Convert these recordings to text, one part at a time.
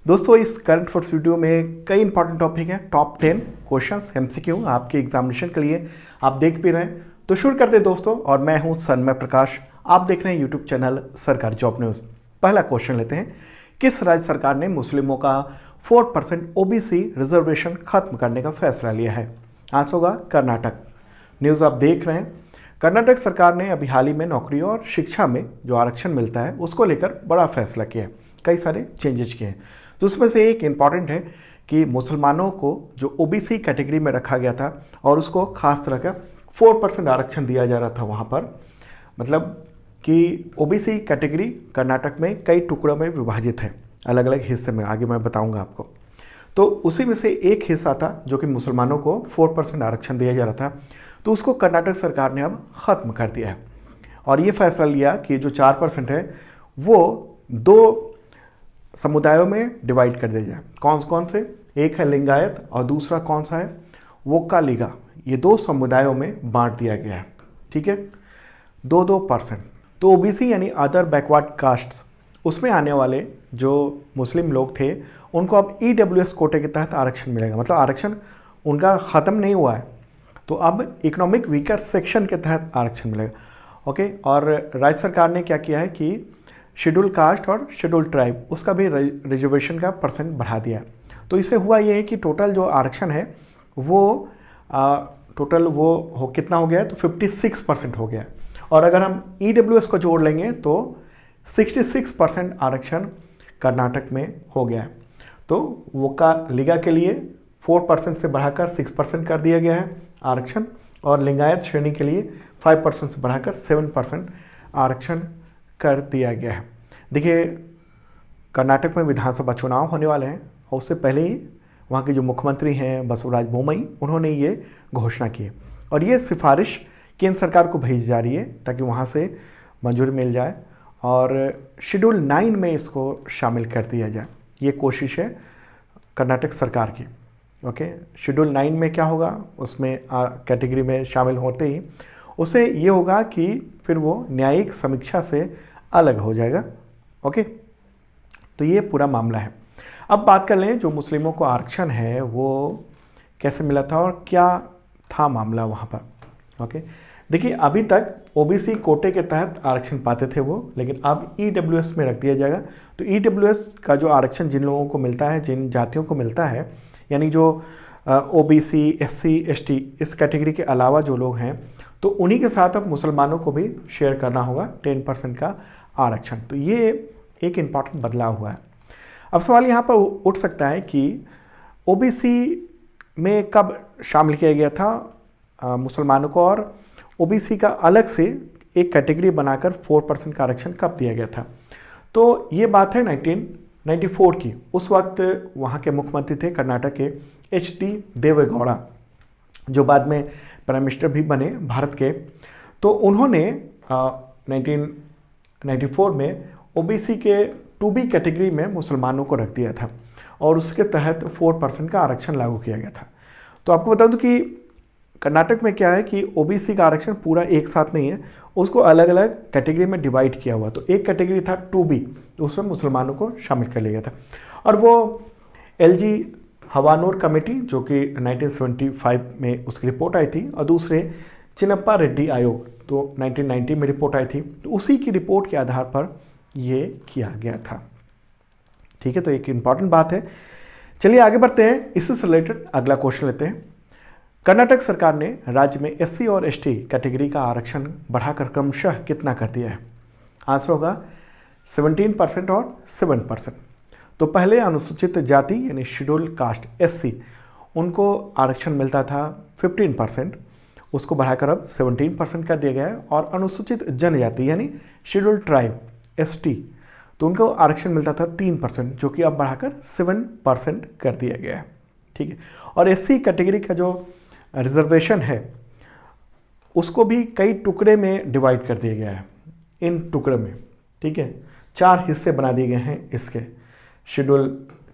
दोस्तों इस current affairs video में कई इंपॉर्टेंट टॉपिक हैं। टॉप 10 क्वेश्चंस एमसीक्यू आपके एग्जामिनेशन के लिए आप देख भी रहे हैं। तो शुरू करते हैं दोस्तों, और मैं हूं सन्मय प्रकाश। आप देख रहे हैं यूट्यूब चैनल सरकारी जॉब न्यूज़। पहला क्वेश्चन लेते हैं, किस राज्य सरकार ने मुस्लिमों का 4% ओबीसी रिजर्वेशन खत्म करने का फैसला लिया है? आंसर होगा कर्नाटक। न्यूज़ आप देख रहे हैं। कर्नाटक सरकार ने अभी हाल ही में नौकरी और शिक्षा में जो आरक्षण मिलता है उसको लेकर बड़ा फैसला किया है, कई सारे चेंजेस किए हैं। तो उसमें से एक इम्पॉर्टेंट है कि मुसलमानों को जो ओबीसी कैटेगरी में रखा गया था और उसको खास तरह का 4% आरक्षण दिया जा रहा था वहाँ पर, मतलब कि ओबीसी कैटेगरी कर्नाटक में कई टुकड़ों में विभाजित है, अलग अलग हिस्से में, आगे मैं बताऊंगा आपको। तो उसी में से एक हिस्सा था जो कि मुसलमानों को 4% आरक्षण दिया जा रहा था, तो उसको कर्नाटक सरकार ने अब ख़त्म कर दिया है और ये फैसला लिया कि जो 4% है वो दो समुदायों में डिवाइड कर दिया जाए। कौन कौन से? एक है लिंगायत और दूसरा कौन सा है? वोक्कालिगा। ये दो समुदायों में बांट दिया गया है, ठीक है, 2% तो ओबीसी यानी अदर बैकवर्ड कास्ट्स, उसमें आने वाले जो मुस्लिम लोग थे उनको अब ईडब्ल्यूएस कोटे के तहत आरक्षण मिलेगा। मतलब आरक्षण उनका ख़त्म नहीं हुआ है, तो अब इकोनॉमिक वीकर सेक्शन के तहत आरक्षण मिलेगा। ओके, और राज्य सरकार ने क्या किया है कि शेड्यूल कास्ट और शेड्यूल ट्राइब उसका भी रिजर्वेशन का परसेंट बढ़ा दिया है। तो इससे हुआ ये है कि टोटल जो आरक्षण है वो टोटल वो कितना हो गया है, तो 56% हो गया है। और अगर हम ईडब्ल्यूएस को जोड़ लेंगे तो 66% आरक्षण कर्नाटक में हो गया है। तो वोक्कालिगा के लिए 4% से बढ़ाकर 6% कर दिया गया है आरक्षण, और लिंगायत श्रेणी के लिए 5% से बढ़ाकर 7% आरक्षण कर दिया गया है। देखिए, कर्नाटक में विधानसभा चुनाव होने वाले हैं और उससे पहले ही वहाँ के जो मुख्यमंत्री हैं बसवराज बोम्मई, उन्होंने ये घोषणा की है और ये सिफारिश केंद्र सरकार को भेजी जा रही है ताकि वहाँ से मंजूरी मिल जाए और शेड्यूल 9 में इसको शामिल कर दिया जाए। ये कोशिश है कर्नाटक सरकार की। ओके, शेड्यूल 9 में क्या होगा, उसमें कैटेगरी में शामिल होते ही उसे ये होगा कि फिर वो न्यायिक समीक्षा से अलग हो जाएगा। ओके, तो ये पूरा मामला है। अब बात कर लें जो मुस्लिमों को आरक्षण है वो कैसे मिला था और क्या था मामला वहाँ पर। ओके, देखिए, अभी तक ओबीसी कोटे के तहत आरक्षण पाते थे वो, लेकिन अब ईडब्ल्यूएस में रख दिया जाएगा। तो ईडब्ल्यूएस का जो आरक्षण जिन लोगों को मिलता है, जिन जातियों को मिलता है, यानी जो ओबीसी, एससी, एसटी इस कैटेगरी के अलावा जो लोग हैं, तो उन्हीं के साथ अब मुसलमानों को भी शेयर करना होगा 10% का आरक्षण। तो ये एक इम्पॉर्टेंट बदलाव हुआ है। अब सवाल यहाँ पर उठ सकता है कि ओबीसी में कब शामिल किया गया था मुसलमानों को, और ओबीसी का अलग से एक कैटेगरी बनाकर 4% का आरक्षण कब दिया गया था? तो ये बात है 1994 की। उस वक्त वहाँ के मुख्यमंत्री थे कर्नाटक के HD देवेगौड़ा, जो बाद में प्राइम मिनिस्टर भी बने भारत के। तो उन्होंने 1994 में ओबीसी के 2B कैटेगरी में मुसलमानों को रख दिया था और उसके तहत 4% का आरक्षण लागू किया गया था। तो आपको बता दूं कि कर्नाटक में क्या है कि ओबीसी का आरक्षण पूरा एक साथ नहीं है, उसको अलग अलग कैटेगरी में डिवाइड किया हुआ। तो एक कैटेगरी था 2B, तो उसमें मुसलमानों को शामिल कर लिया गया था। और वो LG हवानूर कमेटी जो कि 1975 में उसकी रिपोर्ट आई थी, और दूसरे चिन्नप्पा रेड्डी आयोग तो 1990 में रिपोर्ट आई थी। तो उसी की रिपोर्ट के आधार पर ये किया गया था। ठीक है, तो एक इम्पॉर्टेंट बात है। चलिए आगे बढ़ते हैं, इससे रिलेटेड अगला क्वेश्चन लेते हैं। कर्नाटक सरकार ने राज्य में SC और ST कैटेगरी का आरक्षण बढ़ाकर क्रमशः कितना कर दिया है? आंसर होगा 17% और 7%। तो पहले अनुसूचित जाति यानी शेड्यूल कास्ट SC, उनको आरक्षण मिलता था 15%, उसको बढ़ाकर अब 17% कर दिया गया है। और अनुसूचित जनजाति यानी शेड्यूल ट्राइब ST, तो उनको आरक्षण मिलता था 3%, जो कि अब बढ़ाकर 7% कर दिया गया है। ठीक है, और SC कैटेगरी का जो रिजर्वेशन है उसको भी कई टुकड़े में डिवाइड कर दिया गया है। इन टुकड़े में, ठीक है, 4 हिस्से बना दिए गए हैं इसके, schedule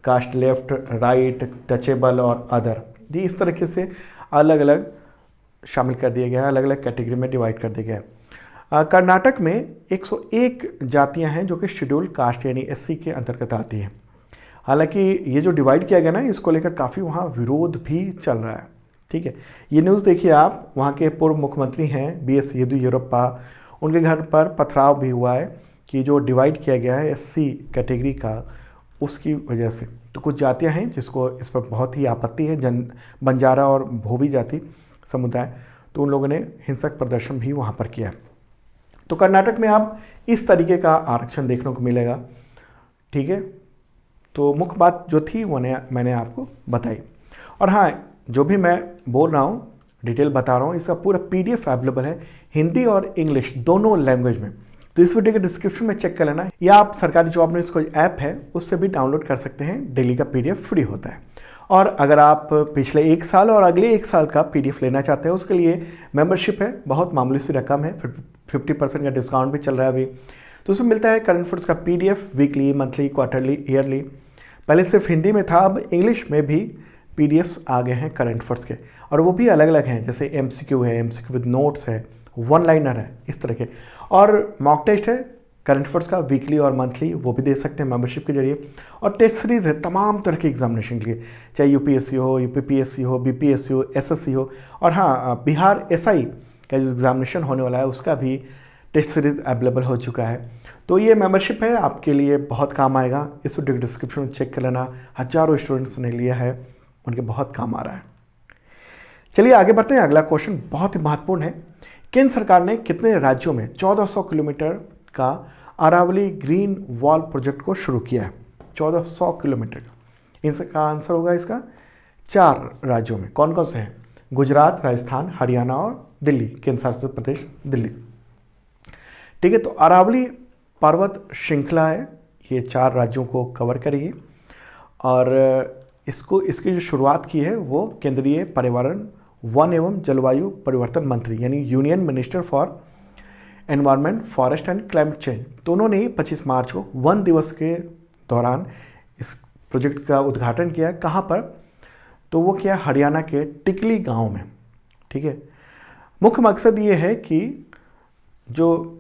caste left, right, touchable और अदर। ये इस तरीके से अलग अलग शामिल कर दिया गया है, अलग अलग कैटेगरी में डिवाइड कर दिया गया है। कर्नाटक में 101 जातियां हैं जो कि शेड्यूल कास्ट यानी SC के अंतर्गत आती हैं। हालांकि ये जो डिवाइड किया गया ना, इसको लेकर काफ़ी वहाँ विरोध भी चल रहा है। ठीक है, ये न्यूज़ देखिए आप, वहाँ के पूर्व मुख्यमंत्री हैं बीएस येदियुरप्पा, उनके घर पर पथराव भी हुआ है कि जो डिवाइड किया गया है एससी कैटेगरी का, उसकी वजह से। तो कुछ जातियां हैं जिसको इस पर बहुत ही आपत्ति है, बंजारा और भोवी जाति समुदाय, तो उन लोगों ने हिंसक प्रदर्शन भी वहाँ पर किया। तो कर्नाटक में आप इस तरीके का आरक्षण देखने को मिलेगा। ठीक है, तो मुख्य बात जो थी वो मैंने आपको बताई। और हाँ, जो भी मैं बोल रहा हूँ, डिटेल बता रहा हूँ, इसका पूरा पीडीएफ अवेलेबल है हिंदी और इंग्लिश दोनों लैंग्वेज में। तो इस वीडियो के डिस्क्रिप्शन में चेक कर लेना, या आप सरकारी जॉब न्यूज़ कोई ऐप है उससे भी डाउनलोड कर सकते हैं। डेली का पीडीएफ फ्री होता है। और अगर आप पिछले 1 साल और अगले 1 साल का पीडीएफ लेना चाहते हैं, उसके लिए मेंबरशिप है, बहुत मामूली सी रकम है, फिर 50% का डिस्काउंट भी चल रहा है अभी। तो उसमें मिलता है करंट अफेयर्स का PDF, weekly, monthly, quarterly, yearly. पहले सिर्फ हिंदी में था, अब इंग्लिश में भी पीडीएफ्स आ गए हैं करंट अफेयर्स के, और वो भी अलग अलग हैं, जैसे एमसीक्यू है, एमसीक्यू विद नोट्स है, वन लाइनर है, इस तरह के। और मॉक टेस्ट है करंट अफेयर्स का, वीकली और मंथली, वो भी दे सकते हैं मेंबरशिप के जरिए। और टेस्ट सीरीज़ है तमाम तरह के एग्जामिनेशन के लिए, चाहे यूपीएससी हो, यूपीपीएससी हो, बीपीएससी हो, एसएससी हो। और हाँ, बिहार एसआई का जो एग्जामिनेशन होने वाला है उसका भी टेस्ट सीरीज़ अवेलेबल हो चुका है। तो ये मेंबरशिप है, आपके लिए बहुत काम आएगा। इस वीडियो के डिस्क्रिप्शन में चेक कर लेना, हजारों स्टूडेंट्स ने लिया है, उनके बहुत काम आ रहा है। चलिए आगे बढ़ते हैं। अगला क्वेश्चन बहुत ही महत्वपूर्ण है। केंद्र सरकार ने कितने राज्यों में 1400 किलोमीटर का अरावली ग्रीन वॉल प्रोजेक्ट को शुरू किया है? 1400 किलोमीटर का। इनका आंसर होगा इसका 4 राज्यों में। कौन कौन से हैं? गुजरात, राजस्थान, हरियाणा और दिल्ली, केंद्र शासित प्रदेश दिल्ली। ठीक है, तो अरावली पर्वत श्रृंखला है, ये 4 राज्यों को कवर करेगी। और इसकी जो शुरुआत की है वो केंद्रीय पर्यावरण, वन एवं जलवायु परिवर्तन मंत्री, यानी union minister for environment, forest and climate change, तो उन्होंने 25 मार्च को वन दिवस के दौरान इस प्रोजेक्ट का उद्घाटन किया। कहाँ पर? तो वो किया हरियाणा के टिकली गांव में। ठीक है, मुख्य मकसद ये है कि जो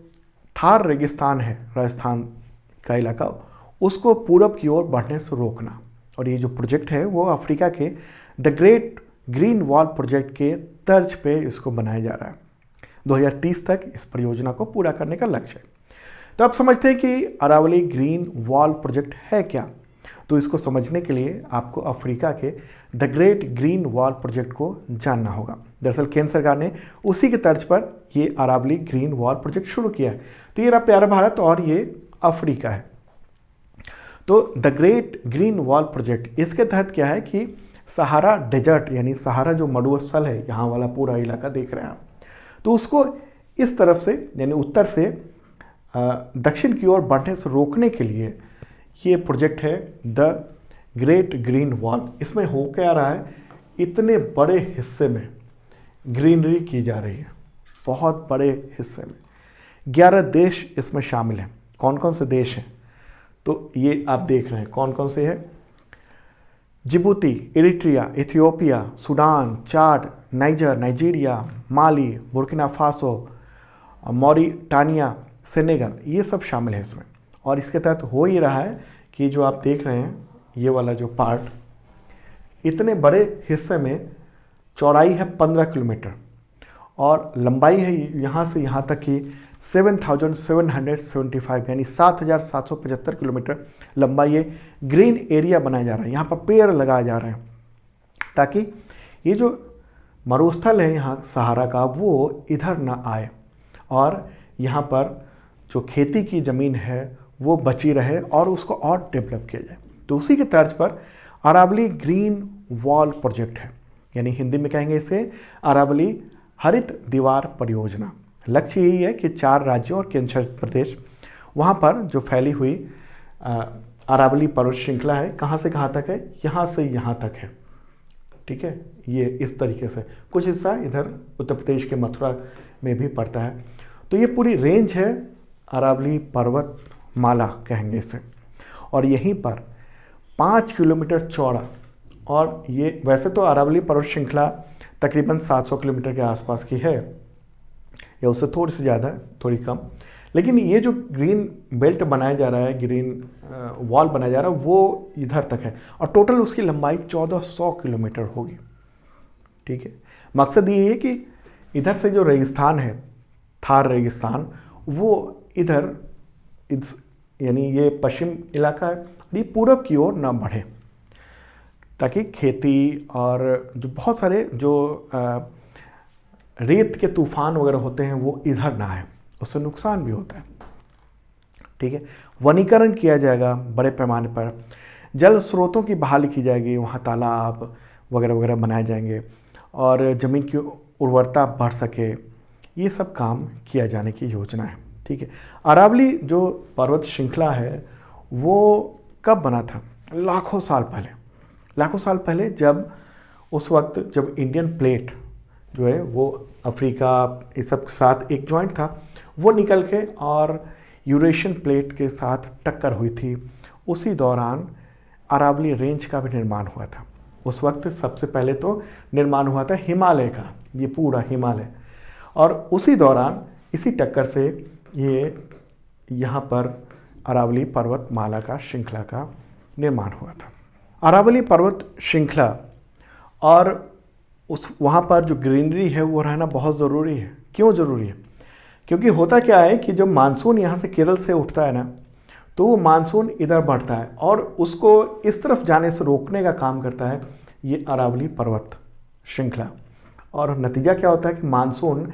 थार रेगिस्तान है, राजस्थान का इलाका, उसको पूरब की ओर बढ़ने से रोकना। और ये जो प्रोजेक्ट है वो अफ्रीका के the great green wall project के तर्ज पे इसको बनाया जा रहा है। 2030 तक इस परियोजना को पूरा करने का लक्ष्य है। तो आप समझते हैं कि अरावली ग्रीन वॉल प्रोजेक्ट है क्या? तो इसको समझने के लिए आपको अफ्रीका के the great green wall project को जानना होगा। दरअसल केंद्र सरकार ने उसी के तर्ज पर ये अरावली ग्रीन वॉल प्रोजेक्ट शुरू किया है। तो ये रहा प्यारा भारत और ये अफ्रीका है। तो the great green wall project, इसके तहत क्या है कि सहारा डेजर्ट, यानी सहारा जो मरुस्थल है, यहाँ वाला पूरा इलाका देख रहे हैं आप, तो उसको इस तरफ से यानी उत्तर से दक्षिण की ओर बढ़ने से रोकने के लिए ये प्रोजेक्ट है द ग्रेट ग्रीन वॉल। इसमें हो क्या रहा है, इतने बड़े हिस्से में ग्रीनरी की जा रही है, बहुत बड़े हिस्से में। 11 देश इसमें शामिल हैं। कौन कौन से देश हैं? तो ये आप देख रहे हैं कौन कौन से हैं। जिबूती, इरिट्रिया, इथियोपिया, सूडान, चाड, नाइजर, नाइजीरिया, माली, बुर्किना फासो, मॉरिटानिया, सेनेगल, ये सब शामिल है इसमें। और इसके तहत हो ये रहा है कि जो आप देख रहे हैं ये वाला जो पार्ट, इतने बड़े हिस्से में चौड़ाई है 15 किलोमीटर और लंबाई है यहाँ से यहाँ तक की 7,775 यानी 7,775 किलोमीटर लंबा ये ग्रीन एरिया बनाया जा रहा है। यहाँ पर पेड़ लगाए जा रहे हैं ताकि ये जो मरुस्थल है यहाँ सहारा का, वो इधर ना आए और यहाँ पर जो खेती की ज़मीन है वो बची रहे और उसको और डेवलप किया जाए। तो उसी के तर्ज पर अरावली ग्रीन वॉल प्रोजेक्ट है, यानी हिंदी में कहेंगे इसे अरावली हरित दीवार परियोजना। लक्ष्य यही है कि 4 राज्यों और केंद्र शासित प्रदेश, वहाँ पर जो फैली हुई अरावली पर्वत श्रृंखला है, कहाँ से कहाँ तक है, यहाँ से यहाँ तक है। ठीक है, ये इस तरीके से कुछ हिस्सा इधर उत्तर प्रदेश के मथुरा में भी पड़ता है। तो ये पूरी रेंज है अरावली पर्वत माला कहेंगे इसे, और यहीं पर 5 किलोमीटर चौड़ा, और ये वैसे तो अरावली पर्वत श्रृंखला तकरीबन 700 किलोमीटर के आसपास की है या उससे थोड़ी सी ज़्यादा, थोड़ी कम, लेकिन ये जो ग्रीन बेल्ट बनाया जा रहा है, ग्रीन वॉल बनाया जा रहा है, वो इधर तक है और टोटल उसकी लंबाई 1400 किलोमीटर होगी। ठीक है, मकसद ये है कि इधर से जो रेगिस्तान है, थार रेगिस्तान, वो इधर यानी ये पश्चिम इलाका है, ये पूरब की ओर ना बढ़े, ताकि खेती और जो बहुत सारे जो रेत के तूफान वगैरह होते हैं वो इधर ना आए, उससे नुकसान भी होता है। ठीक है, वनीकरण किया जाएगा बड़े पैमाने पर, जल स्रोतों की बहाली की जाएगी, वहाँ तालाब वगैरह वगैरह बनाए जाएंगे और ज़मीन की उर्वरता बढ़ सके, ये सब काम किया जाने की योजना है। ठीक है, अरावली जो पर्वत श्रृंखला है वो कब बना था? लाखों साल पहले, जब उस वक्त जब इंडियन प्लेट जो है वो अफ्रीका इस सब के साथ एक जॉइंट था, वो निकल के और यूरेशियन प्लेट के साथ टक्कर हुई थी। उसी दौरान अरावली रेंज का भी निर्माण हुआ था। उस वक्त सबसे पहले तो निर्माण हुआ था हिमालय का, ये पूरा हिमालय, और उसी दौरान इसी टक्कर से ये यहाँ पर अरावली पर्वतमाला का श्रृंखला का निर्माण हुआ था। अरावली पर्वत श्रृंखला और उस वहाँ पर जो ग्रीनरी है वो रहना बहुत ज़रूरी है। क्यों ज़रूरी है? क्योंकि होता क्या है कि जब मानसून यहाँ से केरल से उठता है ना, तो वो मानसून इधर बढ़ता है और उसको इस तरफ जाने से रोकने का काम करता है ये अरावली पर्वत श्रृंखला। और नतीजा क्या होता है कि मानसून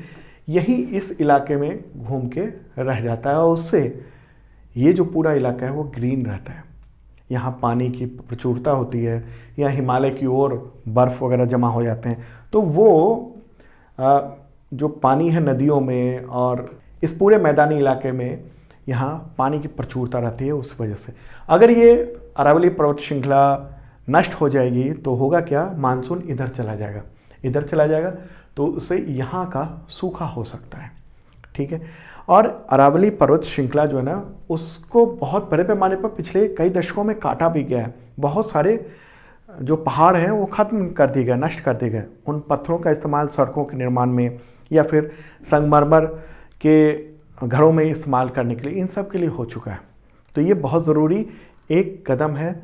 यहीं इस इलाके में घूम के रह जाता है और उससे ये जो पूरा इलाका है वो ग्रीन रहता है। यहाँ पानी की प्रचुरता होती है, यहाँ हिमालय की ओर बर्फ़ वगैरह जमा हो जाते हैं, तो वो जो पानी है नदियों में और इस पूरे मैदानी इलाके में यहाँ पानी की प्रचुरता रहती है। उस वजह से अगर ये अरावली पर्वत श्रृंखला नष्ट हो जाएगी तो होगा क्या, मानसून इधर चला जाएगा तो उससे यहाँ का सूखा हो सकता है। ठीक है, और अरावली पर्वत श्रृंखला जो है ना, उसको बहुत बड़े पैमाने पर पिछले कई दशकों में काटा भी गया है। बहुत सारे जो पहाड़ हैं वो ख़त्म कर दिए गए, नष्ट कर दिए गए। उन पत्थरों का इस्तेमाल सड़कों के निर्माण में या फिर संगमरमर के घरों में इस्तेमाल करने के लिए, इन सब के लिए हो चुका है। तो ये बहुत ज़रूरी एक कदम है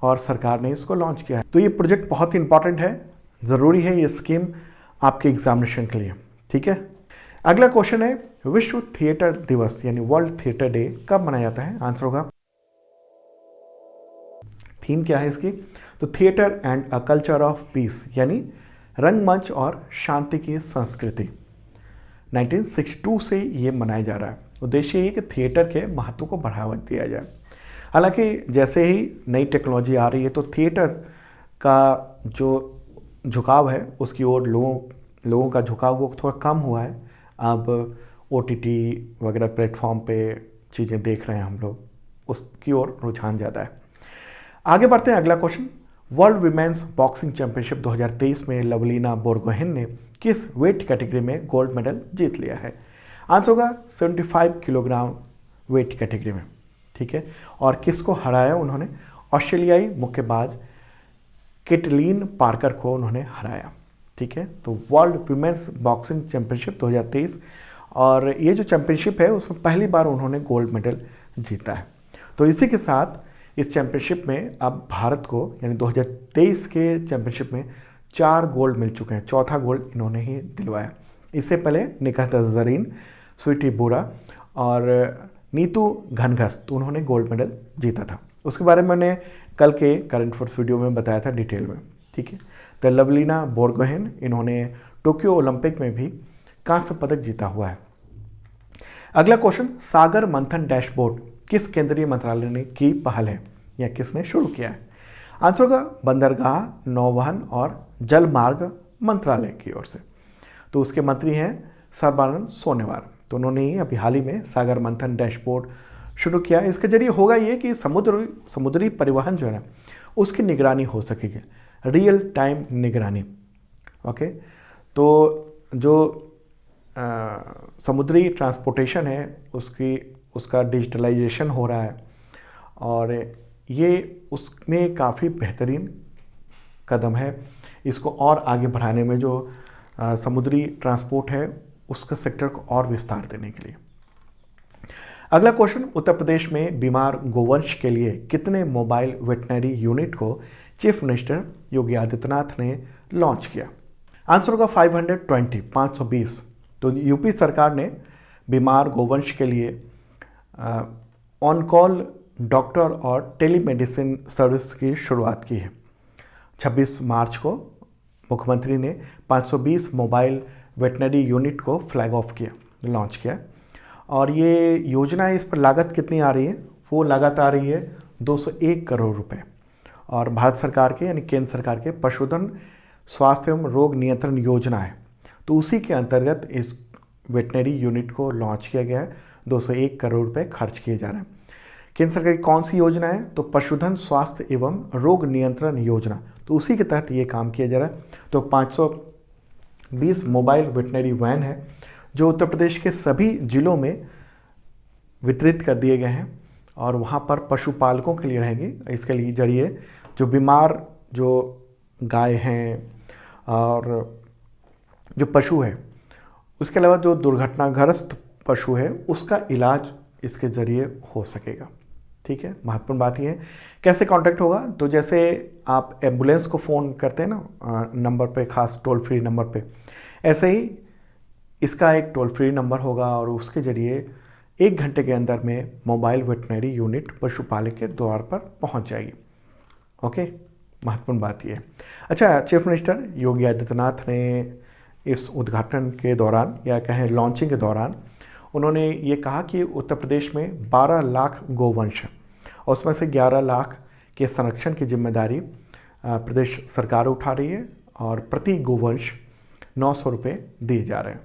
और सरकार ने इसको लॉन्च किया है। तो ये प्रोजेक्ट बहुत ही इंपॉर्टेंट है, ज़रूरी है ये स्कीम आपके एग्जामिनेशन के लिए। ठीक है, अगला क्वेश्चन है विश्व थिएटर दिवस यानी वर्ल्ड थिएटर डे कब मनाया जाता है? आंसर होगा, थीम क्या है इसकी? तो theatre and a culture of peace यानी रंगमंच और शांति की संस्कृति। 1962 से ये मनाया जा रहा है। उद्देश्य ये कि थिएटर के महत्व को बढ़ावा दिया जाए। हालांकि जैसे ही नई टेक्नोलॉजी आ रही है तो थिएटर का जो झुकाव है उसकी ओर लोगों का झुकाव वो थोड़ा कम हुआ है। अब OTT वगैरह प्लेटफॉर्म पे चीज़ें देख रहे हैं हम लोग, उसकी ओर रुझान ज़्यादा है। आगे बढ़ते हैं, अगला question, world women's boxing championship 2023 में लवलीना बोरगोहेन ने किस वेट कैटेगरी में गोल्ड मेडल जीत लिया है? आंसर होगा 75 किलोग्राम वेट कैटेगरी में। ठीक है, और किसको हराया उन्होंने? ऑस्ट्रेलियाई मुक्केबाज केटलीन पार्कर को उन्होंने हराया। ठीक है, तो वर्ल्ड वीमेंस बॉक्सिंग चैंपियनशिप 2023, और ये जो चैंपियनशिप है उसमें पहली बार उन्होंने गोल्ड मेडल जीता है। तो इसी के साथ इस चैंपियनशिप में अब भारत को यानी 2023 के चैंपियनशिप में 4 गोल्ड मिल चुके हैं, चौथा गोल्ड इन्होंने ही दिलवाया। इससे पहले निकात जरीन, स्वीटी बोरा और नीतू घनघस, तो उन्होंने गोल्ड मेडल जीता था। उसके बारे में मैंने कल के करंट अफेयर्स वीडियो में बताया था डिटेल में। ठीक है, तो लवलीना बोरगोहेन, इन्होंने टोक्यो ओलंपिक में भी कांस्य पदक जीता हुआ है। अगला क्वेश्चन, सागर मंथन डैशबोर्ड किस केंद्रीय मंत्रालय ने की पहल है या किसने शुरू किया है? आंसर होगा बंदरगाह, नौवहन और जल मार्ग मंत्रालय की ओर से। तो उसके मंत्री हैं सर्बानंद सोनोवाल। तो उन्होंने ही अभी हाल ही में सागर मंथन डैशबोर्ड शुरू किया। इसके जरिए होगा ये कि समुद्री परिवहन जो है ना उसकी निगरानी हो सकेगी, रियल टाइम निगरानी। ओके, तो जो समुद्री ट्रांसपोर्टेशन है उसका डिजिटलाइजेशन हो रहा है और ये उसमें काफ़ी बेहतरीन कदम है। इसको और आगे बढ़ाने में जो समुद्री ट्रांसपोर्ट है उसका सेक्टर को और विस्तार देने के लिए। अगला क्वेश्चन, उत्तर प्रदेश में बीमार गोवंश के लिए कितने मोबाइल वेटनरी यूनिट को चीफ मिनिस्टर योगी आदित्यनाथ ने लॉन्च किया? आंसर होगा 520, 520। तो यूपी सरकार ने बीमार गोवंश के लिए ऑन कॉल डॉक्टर और टेलीमेडिसिन सर्विस की शुरुआत की है। 26 मार्च को मुख्यमंत्री ने 520 मोबाइल वेटनरी यूनिट को फ्लैग ऑफ किया, लॉन्च किया। और ये योजना, इस पर लागत कितनी आ रही है? वो लागत आ रही है 201 करोड़ रुपए। और भारत सरकार के यानी केंद्र सरकार के पशुधन स्वास्थ्य एवं रोग नियंत्रण योजना है, तो उसी के अंतर्गत इस वेटनरी यूनिट को लॉन्च किया गया है। 201 करोड़ रुपए खर्च किए जा रहे हैं। केंद्र सरकार की कौन सी योजना है? तो पशुधन स्वास्थ्य एवं रोग नियंत्रण योजना, तो उसी के तहत ये काम किया जा रहा है। तो 520 मोबाइल वेटनरी वैन है जो उत्तर प्रदेश के सभी जिलों में वितरित कर दिए गए हैं और वहाँ पर पशुपालकों के लिए रहेंगी। इसके लिए जरिए जो बीमार जो गाय हैं और जो पशु है, उसके अलावा जो दुर्घटनाग्रस्त पशु है, उसका इलाज इसके ज़रिए हो सकेगा। ठीक है, महत्वपूर्ण बात यह है कैसे कांटेक्ट होगा। तो जैसे आप एम्बुलेंस को फ़ोन करते हैं ना नंबर पे, खास टोल फ्री नंबर पे, ऐसे ही इसका एक टोल फ्री नंबर होगा और उसके ज़रिए 1 घंटे के अंदर में मोबाइल वेटनरी यूनिट पशुपालक के द्वार पर पहुंच जाएगी। ओके, महत्वपूर्ण बात यह है। अच्छा, चीफ मिनिस्टर योगी आदित्यनाथ ने इस उद्घाटन के दौरान या कहें लॉन्चिंग के दौरान उन्होंने ये कहा कि उत्तर प्रदेश में 12 लाख गोवंश हैं और उसमें से 11 लाख के संरक्षण की जिम्मेदारी प्रदेश सरकार उठा रही है और प्रति गोवंश 900 रुपये दिए जा रहे हैं।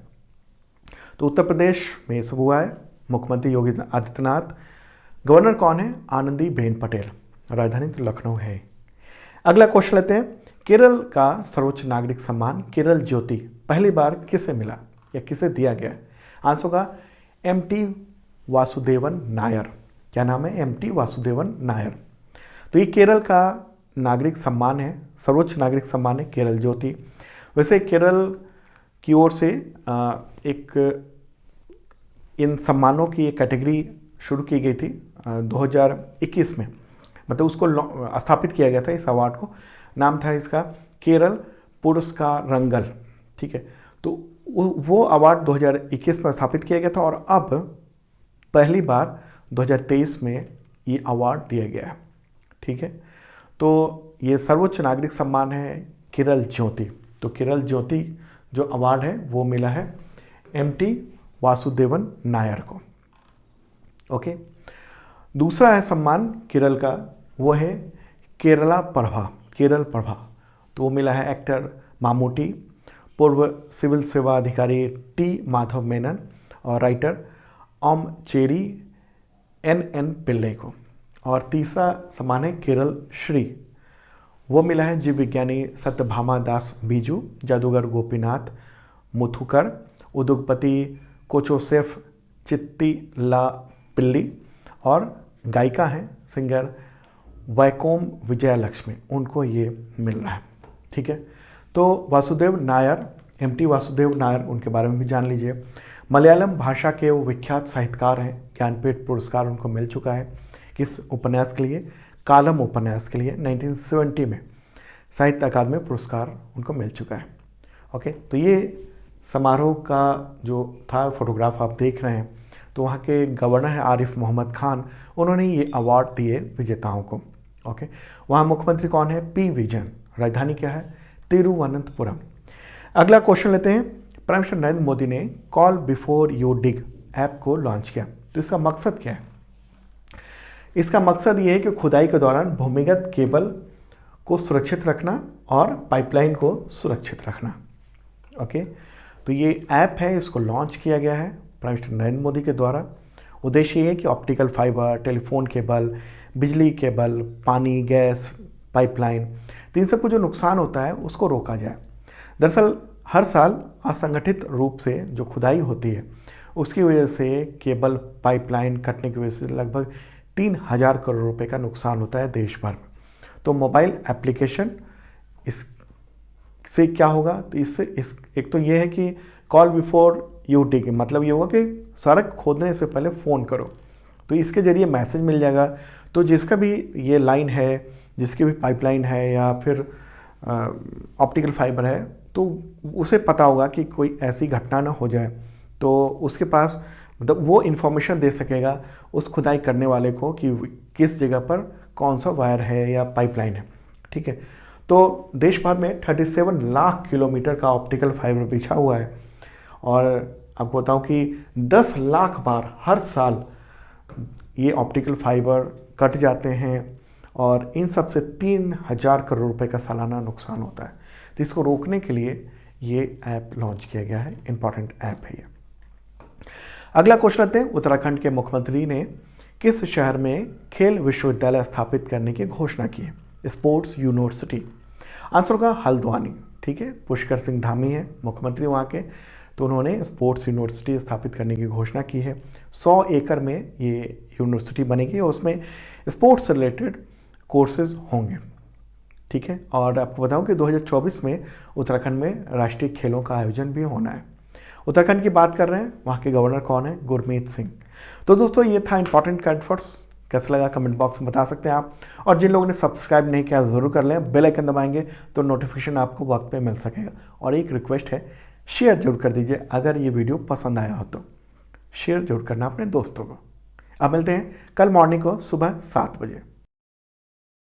तो उत्तर प्रदेश में सब हुआ है। मुख्यमंत्री योगी आदित्यनाथ, गवर्नर कौन है? आनंदीबेन पटेल, राजधानी तो लखनऊ है। अगला क्वेश्चन लेते हैं, केरल का सर्वोच्च नागरिक सम्मान केरल ज्योति पहली बार किसे मिला या किसे दिया गया? आंसर होगा एमटी वासुदेवन नायर। क्या नाम है? एमटी वासुदेवन नायर। तो ये केरल का नागरिक सम्मान है, सर्वोच्च नागरिक सम्मान है केरल ज्योति। वैसे केरल की ओर से एक इन सम्मानों की एक कैटेगरी शुरू की गई थी 2021 में, मतलब उसको स्थापित किया गया था इस अवार्ड को। नाम था इसका केरल पुरस्कारंगल। ठीक है, तो वो अवार्ड 2021 में स्थापित किया गया था और अब पहली बार 2023 में ये अवार्ड दिया गया है। ठीक है, तो ये सर्वोच्च नागरिक सम्मान है केरल ज्योति। तो केरल ज्योति जो अवार्ड है वो मिला है एमटी वासुदेवन नायर को। ओके, दूसरा है सम्मान केरल का, वो है केरला प्रभा, केरल प्रभा। तो वो मिला है एक्टर मामूटी, पूर्व सिविल सेवा अधिकारी टी माधव मेनन और राइटर ओम चेरी एन पिल्ले को। और तीसरा सम्मान है केरल श्री, वो मिला है जीव विज्ञानी सत्यभामा दास बीजू, जादूगर गोपीनाथ मुथुकर, उद्योगपति कोचोसेफ चित्तीला पिल्ली और गायिका हैं सिंगर वैकोम विजया लक्ष्मी, उनको ये मिल रहा है। ठीक है, तो वासुदेव नायर, एमटी वासुदेव नायर, उनके बारे में भी जान लीजिए। मलयालम भाषा के वो विख्यात साहित्यकार हैं, ज्ञानपीठ पुरस्कार उनको मिल चुका है। किस उपन्यास के लिए? कालम उपन्यास के लिए 1970 में साहित्य अकादमी पुरस्कार उनको मिल चुका है। ओके, तो ये समारोह का जो था फोटोग्राफ आप देख रहे हैं, तो वहाँ के गवर्नर हैं आरिफ मोहम्मद खान, उन्होंने ये अवार्ड दिए विजेताओं को। ओके, वहाँ मुख्यमंत्री कौन है? पी विजयन। राजधानी क्या है? तिरुवनंतपुरम। अगला क्वेश्चन लेते हैं, प्राइम मिनिस्टर नरेंद्र मोदी ने call before you dig app को लॉन्च किया, तो इसका मकसद क्या है? इसका मकसद ये है कि खुदाई के दौरान भूमिगत केबल को सुरक्षित रखना और पाइपलाइन को सुरक्षित रखना। ओके, तो ये ऐप है, इसको लॉन्च किया गया है प्राइम मिनिस्टर नरेंद्र मोदी के द्वारा। उद्देश्य ये है कि ऑप्टिकल फाइबर, टेलीफोन केबल, बिजली केबल, पानी, गैस पाइपलाइन, तो इन सबको जो नुकसान होता है उसको रोका जाए। दरअसल हर साल असंगठित रूप से जो खुदाई होती है उसकी वजह से केबल पाइपलाइन कटने की वजह से लगभग 3000 करोड़ रुपए का नुकसान होता है देश भर में। तो मोबाइल एप्लीकेशन इससे क्या होगा? तो इससे एक तो ये है कि कॉल बिफोर यू डिग, मतलब ये होगा कि सड़क खोदने से पहले फ़ोन करो। तो इसके ज़रिए मैसेज मिल जाएगा। तो जिसका भी ये लाइन है, जिसकी भी पाइपलाइन है या फिर ऑप्टिकल फाइबर है, तो उसे पता होगा कि कोई ऐसी घटना ना हो जाए, तो उसके पास मतलब वो इन्फॉर्मेशन दे सकेगा उस खुदाई करने वाले को कि किस जगह पर कौन सा वायर है या पाइपलाइन है। ठीक है, तो देश भर में 37 लाख किलोमीटर का ऑप्टिकल फाइबर बिछा हुआ है और आपको बताऊं कि 10 लाख बार हर साल ये ऑप्टिकल फाइबर कट जाते हैं और इन सब से 3000 करोड़ रुपए का सालाना नुकसान होता है। तो इसको रोकने के लिए ये ऐप लॉन्च किया गया है, इंपॉर्टेंट ऐप है ये। अगला क्वेश्चन लेते हैं, उत्तराखंड के मुख्यमंत्री ने किस शहर में खेल विश्वविद्यालय स्थापित करने की घोषणा की है? Sports university. आंसर होगा हल्द्वानी। ठीक है, पुष्कर सिंह धामी है मुख्यमंत्री वहाँ के, तो उन्होंने स्पोर्ट्स यूनिवर्सिटी स्थापित करने की घोषणा की है। 100 एकड़ में ये यूनिवर्सिटी बनेगी और उसमें स्पोर्ट्स से रिलेटेड कोर्सेज होंगे। ठीक है, और आपको बताऊं कि 2024 में उत्तराखंड में राष्ट्रीय खेलों का आयोजन भी होना है। उत्तराखंड की बात कर रहे हैं, वहाँ के गवर्नर कौन है? गुरमीत सिंह। तो दोस्तों ये था इंपॉर्टेंट करंट अफेयर्स। कैसा लगा कमेंट बॉक्स में बता सकते हैं आप, और जिन लोगों ने सब्सक्राइब नहीं किया ज़रूर कर लें, बेल आइकन दबाएंगे तो नोटिफिकेशन आपको वक्त पे मिल सकेगा। और एक रिक्वेस्ट है, शेयर जरूर कर दीजिए अगर ये वीडियो पसंद आया हो तो शेयर जरूर करना अपने दोस्तों को। अब मिलते हैं कल मॉर्निंग को सुबह 7 बजे।